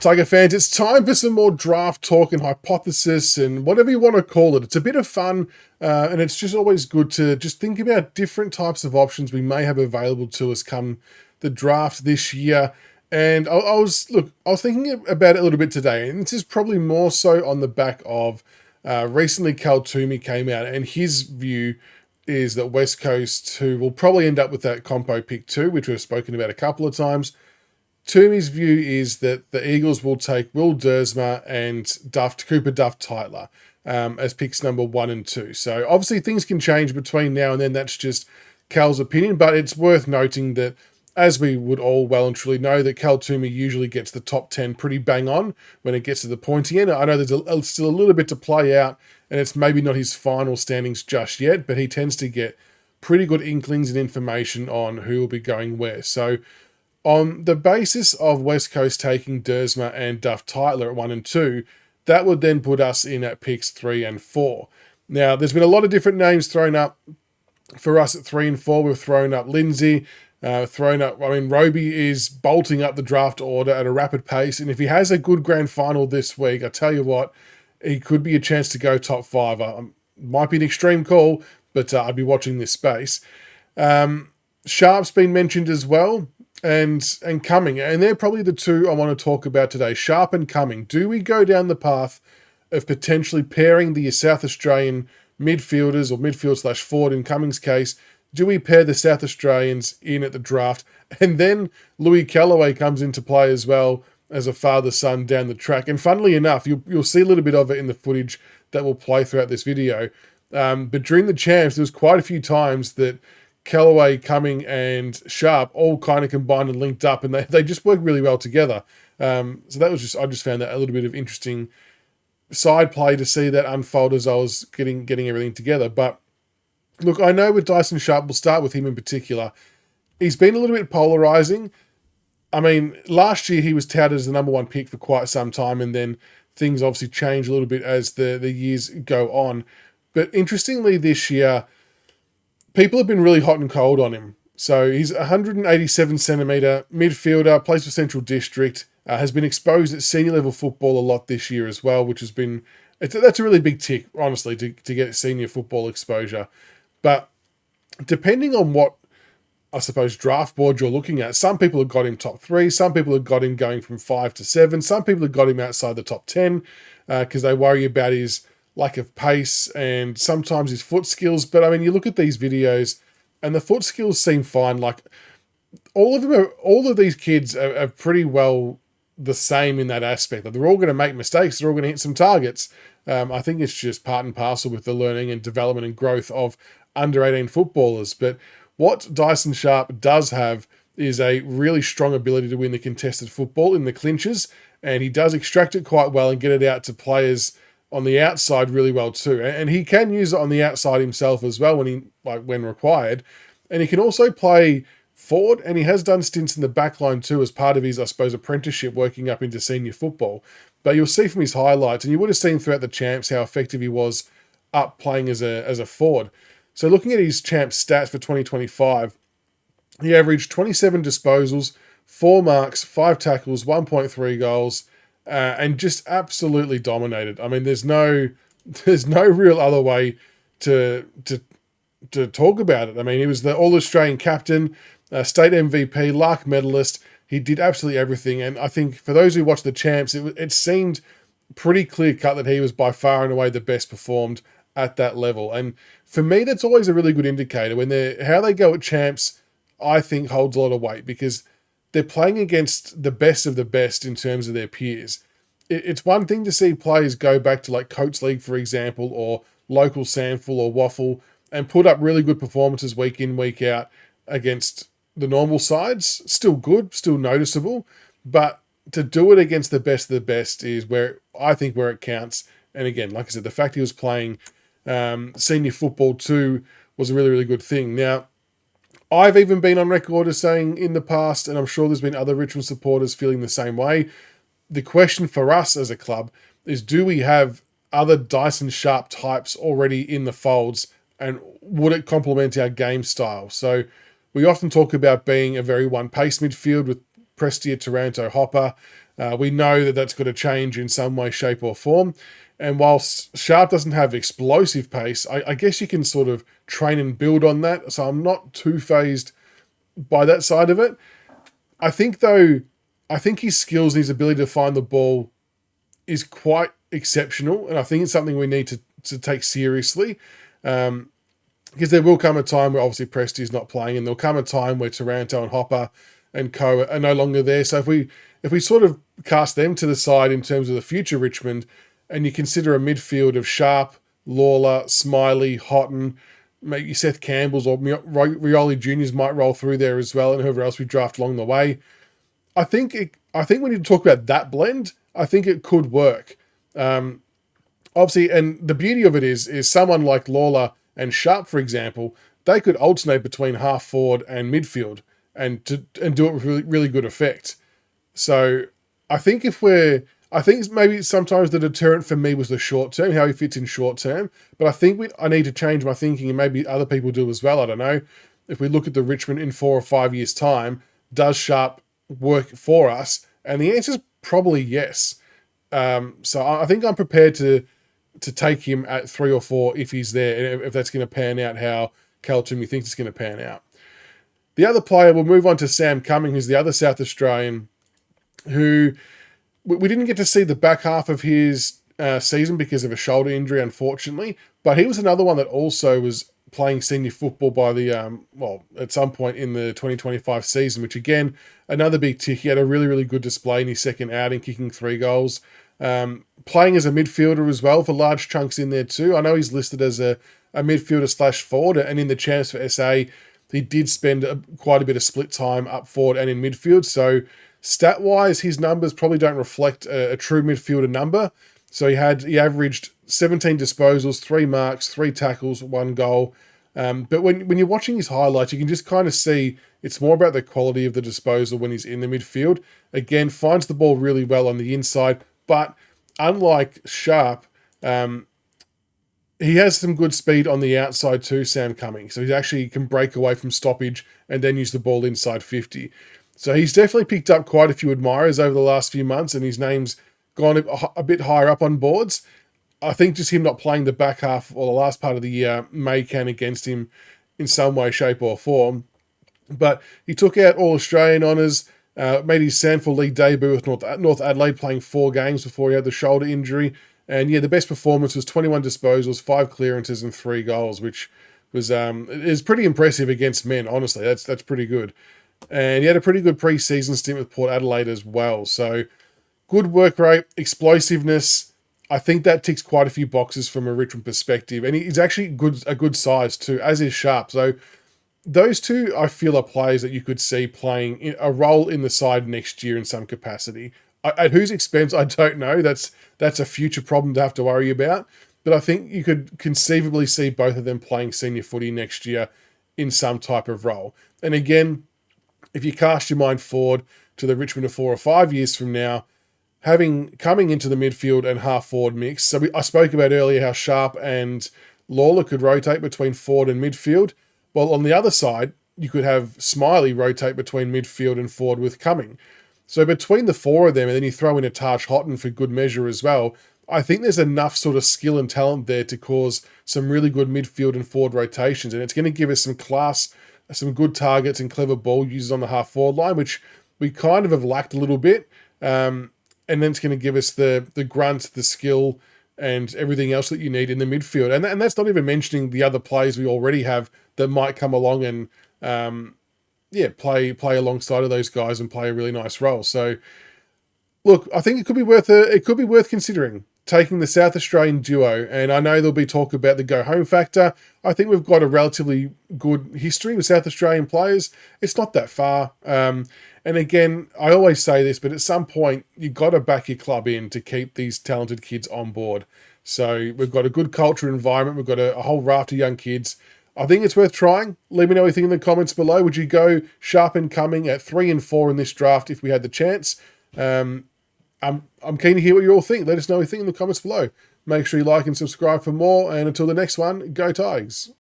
Tiger fans, it's time for some more draft talk and hypothesis and whatever you want to call it. It's a bit of fun, and it's just always good to just think about different types of options we may have available to us come the draft this year. And I was thinking about it a little bit today, and this is probably more so on the back of recently Cal Toomey came out, and his view is that West Coast, who will probably end up with that compo pick 2, which we've spoken about a couple of times. Toomey's view is that the Eagles will take Will Dersma and Cooper Duff-Tytler as picks number 1 and 2. So obviously things can change between now and then. That's just Cal's opinion, but it's worth noting that, as we would all well and truly know, that Cal Toomey usually gets the top 10 pretty bang on when it gets to the pointy end. I know there's still a little bit to play out, and it's maybe not his final standings just yet, but he tends to get pretty good inklings and information on who will be going where. So on the basis of West Coast taking Dersma and Duff-Tytler at 1 and 2, that would then put us in at picks 3 and 4. Now, there's been a lot of different names thrown up for us at 3 and 4. We've thrown up Lindsay, Roby is bolting up the draft order at a rapid pace, and if he has a good grand final this week, I tell you what, he could be a chance to go top 5. Might be an extreme call, but I'd be watching this space. Sharp's been mentioned as well, and Cumming, and they're probably the two I want to talk about today. Sharp and Cumming. Do we go down the path of potentially pairing the South Australian midfielders, or midfield/forward in Cumming's case? Do we pair the South Australians in at the draft? And then Louis Callaway comes into play as well as a father-son down the track. And funnily enough, you'll see a little bit of it in the footage that will play throughout this video. But during the champs, there was quite a few times that Callaway, Cumming, and Sharp all kind of combined and linked up, and they just work really well together. So that was I just found that a little bit of interesting side play to see that unfold as I was getting everything together. But look, I know with Dyson Sharp, we'll start with him in particular. He's been a little bit polarizing. I mean, last year he was touted as the number 1 pick for quite some time, and then things obviously change a little bit as the years go on. But interestingly, this year, people have been really hot and cold on him. So he's 187 centimetre midfielder, plays for Central District, has been exposed at senior level football a lot this year as well, which has been, that's a really big tick, honestly, to get senior football exposure. But depending on what, I suppose, draft board you're looking at, some people have got him top 3, some people have got him going from 5 to 7, some people have got him outside the top 10 because they worry about his lack of pace and sometimes his foot skills. But I mean, you look at these videos and the foot skills seem fine. Like all of these kids are pretty well the same in that aspect. Like, they're all going to make mistakes. They're all going to hit some targets. I think it's just part and parcel with the learning and development and growth of under 18 footballers. But what Dyson Sharp does have is a really strong ability to win the contested football in the clinches, and he does extract it quite well and get it out to players on the outside really well too. And he can use it on the outside himself as well when required. And he can also play forward, and he has done stints in the back line too as part of his, I suppose, apprenticeship working up into senior football. But you'll see from his highlights, and you would have seen throughout the champs how effective he was up playing as a forward. So looking at his champs stats for 2025, he averaged 27 disposals, 4 marks, 5 tackles, 1.3 goals, and just absolutely dominated. I mean, there's no real other way to talk about it. I mean, he was the All-Australian captain, state MVP, Lark medalist. He did absolutely everything. And I think for those who watched the champs, it seemed pretty clear-cut that he was by far and away the best performed at that level. And for me, that's always a really good indicator. How they go at champs, I think holds a lot of weight, because they're playing against the best of the best in terms of their peers. It's one thing to see players go back to like Coates League, for example, or local SANFL or Waffle, and put up really good performances week in, week out against the normal sides. Still good, still noticeable, but to do it against the best of the best is where it counts. And again, like I said, the fact he was playing senior football too was a really, really good thing. Now, I've even been on record as saying in the past, and I'm sure there's been other Richmond supporters feeling the same way, the question for us as a club is, do we have other Dyson Sharp types already in the folds, and would it complement our game style? So we often talk about being a very one-pace midfield with Prestia, Taranto, Hopper, We know that that's got to change in some way, shape, or form. And whilst Sharp doesn't have explosive pace, I guess you can sort of train and build on that. So I'm not too phased by that side of it. I think, though, his skills and his ability to find the ball is quite exceptional. And I think it's something we need to take seriously. Because there will come a time where obviously Presti is not playing, and there'll come a time where Taranto and Hopper and co are no longer there. So if we sort of cast them to the side in terms of the future Richmond, and you consider a midfield of Sharp, Lawler, Smiley, Houghton, maybe Seth Campbell's or Rioli Juniors might roll through there as well, and whoever else we draft along the way. I think we need to talk about that blend. I think it could work. Obviously, and the beauty of it is someone like Lawler and Sharp, for example, they could alternate between half forward and midfield and do it with really, really good effect. So I think maybe sometimes the deterrent for me was the short term, how he fits in short term. But I think I need to change my thinking, and maybe other people do as well. I don't know. If we look at the Richmond in 4 or 5 years' time, does Sharp work for us? And the answer is probably yes. So I think I'm prepared to take him at 3 or 4 if he's there, and if that's going to pan out how Cal Toomey thinks it's going to pan out. The other player, we'll move on to Sam Cumming, who's the other South Australian, who we didn't get to see the back half of his season because of a shoulder injury, unfortunately, but he was another one that also was playing senior football by the, at some point in the 2025 season, which again, another big tick. He had a really, really good display in his second outing, kicking 3 goals. Playing as a midfielder as well for large chunks in there too. I know he's listed as a midfielder / forward, and in the champs for SA, he did spend quite a bit of split time up forward and in midfield. So stat-wise, his numbers probably don't reflect a true midfielder number. So he averaged 17 disposals, 3 marks, 3 tackles, 1 goal. But when you're watching his highlights, you can just kind of see it's more about the quality of the disposal when he's in the midfield. Again, finds the ball really well on the inside, but unlike Sharp, he has some good speed on the outside too, Sam Cumming. So he actually can break away from stoppage and then use the ball inside 50. So he's definitely picked up quite a few admirers over the last few months, and his name's gone a bit higher up on boards. I think just him not playing the back half or the last part of the year may count against him in some way, shape or form. But he took out All-Australian honours, made his SANFL League debut with North Adelaide, playing 4 games before he had the shoulder injury. And yeah, the best performance was 21 disposals, 5 clearances and 3 goals, which was is pretty impressive against men, honestly. That's pretty good. And he had a pretty good pre-season stint with Port Adelaide as well. So good work rate, explosiveness. I think that ticks quite a few boxes from a Richmond perspective. And he's actually a good size too, as is Sharp. So those two, I feel, are players that you could see playing a role in the side next year in some capacity. At whose expense, I don't know. That's a future problem to have to worry about. But I think you could conceivably see both of them playing senior footy next year in some type of role. And again, if you cast your mind forward to the Richmond of 4 or 5 years from now, coming into the midfield and half forward mix. So I spoke about earlier how Sharp and Lawler could rotate between forward and midfield. Well, on the other side, you could have Smiley rotate between midfield and forward with Cumming. So between the 4 of them, and then you throw in a Taj Houghton for good measure as well, I think there's enough sort of skill and talent there to cause some really good midfield and forward rotations. And it's going to give us some class, some good targets and clever ball users on the half forward line, which we kind of have lacked a little bit. And then it's going to give us the grunt, the skill, and everything else that you need in the midfield. And that's not even mentioning the other players we already have that might come along and play alongside of those guys and play a really nice role. So look, I think it could be worth considering taking the South Australian duo. And I know there'll be talk about the go home factor. I think we've got a relatively good history with South Australian players. It's not that far. And again, I always say this, but at some point, you've got to back your club in to keep these talented kids on board. So we've got a good culture environment. We've got a whole raft of young kids. I think it's worth trying. Let me know what you think in the comments below. Would you go Sharp and Cumming at 3 and 4 in this draft if we had the chance? I'm keen to hear what you all think. Let us know what you think in the comments below. Make sure you like and subscribe for more. And until the next one, go Tigers.